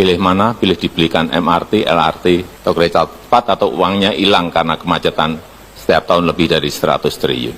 Pilih mana? Pilih dibelikan MRT, LRT, atau kereta cepat, atau uangnya hilang karena kemacetan setiap tahun lebih dari 100 triliun.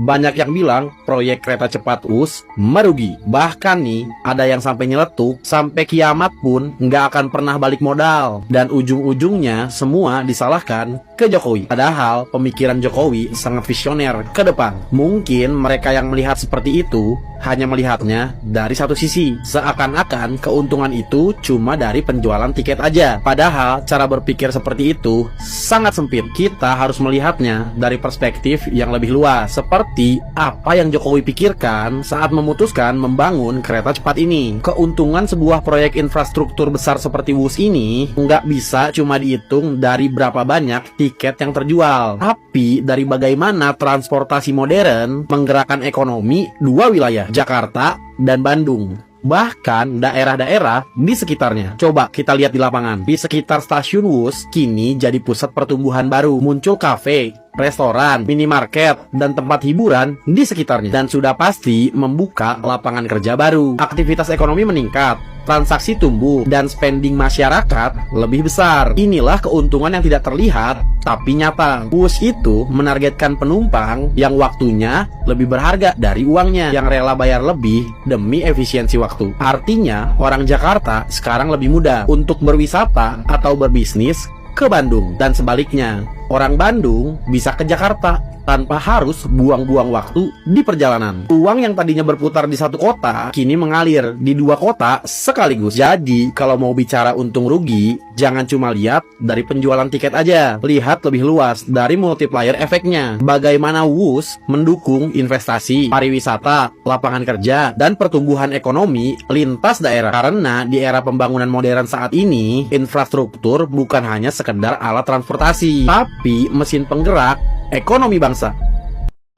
Banyak yang bilang proyek kereta cepat WUS merugi. Bahkan nih, ada yang sampai nyeletuk, sampai kiamat pun nggak akan pernah balik modal. Dan ujung-ujungnya semua disalahkan ke Jokowi. Padahal pemikiran Jokowi sangat visioner ke depan. Mungkin mereka yang melihat seperti itu hanya melihatnya dari satu sisi. Seakan-akan keuntungan itu cuma dari penjualan tiket aja. Padahal cara berpikir seperti itu sangat sempit. Kita harus melihatnya dari perspektif yang lebih luas. Seperti apa yang Jokowi pikirkan saat memutuskan membangun kereta cepat ini. Keuntungan sebuah proyek infrastruktur besar seperti WUS ini nggak bisa cuma dihitung dari berapa banyak tiket yang terjual, tapi dari bagaimana transportasi modern menggerakkan ekonomi dua wilayah, Jakarta dan Bandung. Bahkan daerah-daerah di sekitarnya. Coba kita lihat di lapangan. Di sekitar stasiun WUS kini jadi pusat pertumbuhan baru. Muncul kafe, restoran, minimarket, dan tempat hiburan di sekitarnya. Dan sudah pasti membuka lapangan kerja baru. Aktivitas ekonomi meningkat, transaksi tumbuh, dan spending masyarakat lebih besar. Inilah keuntungan yang tidak terlihat tapi nyata. WUS itu menargetkan penumpang yang waktunya lebih berharga dari uangnya, yang rela bayar lebih demi efisiensi waktu. Artinya orang Jakarta sekarang lebih mudah untuk berwisata atau berbisnis ke Bandung, dan sebaliknya orang Bandung bisa ke Jakarta tanpa harus buang-buang waktu di perjalanan. Uang yang tadinya berputar di satu kota kini mengalir di dua kota sekaligus. Jadi kalau mau bicara untung rugi, jangan cuma lihat dari penjualan tiket aja. Lihat lebih luas dari multiplier efeknya. Bagaimana WUS mendukung investasi, pariwisata, lapangan kerja, dan pertumbuhan ekonomi lintas daerah. Karena di era pembangunan modern saat ini, infrastruktur bukan hanya sekedar alat transportasi, tapi mesin penggerak ekonomi bangsa.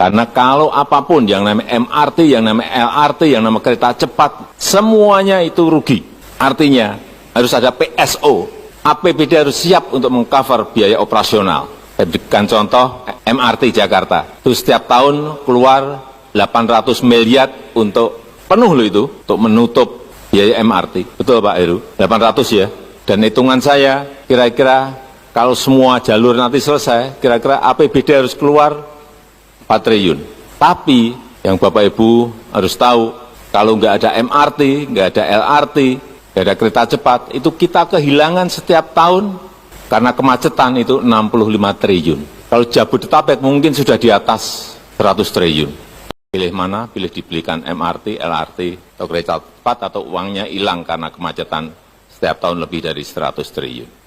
Karena kalau apapun yang namanya MRT, yang namanya LRT, yang namanya kereta cepat, semuanya itu rugi. Artinya harus ada PSO, APBD harus siap untuk mengcover biaya operasional. Saya berikan contoh MRT Jakarta, itu setiap tahun keluar 800 miliar untuk penuh loh itu, untuk menutup biaya MRT. Betul Pak Heru? 800 ya. Dan hitungan saya kira-kira kalau semua jalur nanti selesai, kira-kira APBD harus keluar 4 triliun. Tapi yang Bapak Ibu harus tahu, kalau nggak ada MRT, nggak ada LRT, nggak ada kereta cepat, itu kita kehilangan setiap tahun karena kemacetan itu 65 triliun. Kalau Jabodetabek mungkin sudah di atas 100 triliun. Pilih mana? Pilih dibelikan MRT, LRT, atau kereta cepat, atau uangnya hilang karena kemacetan setiap tahun lebih dari 100 triliun.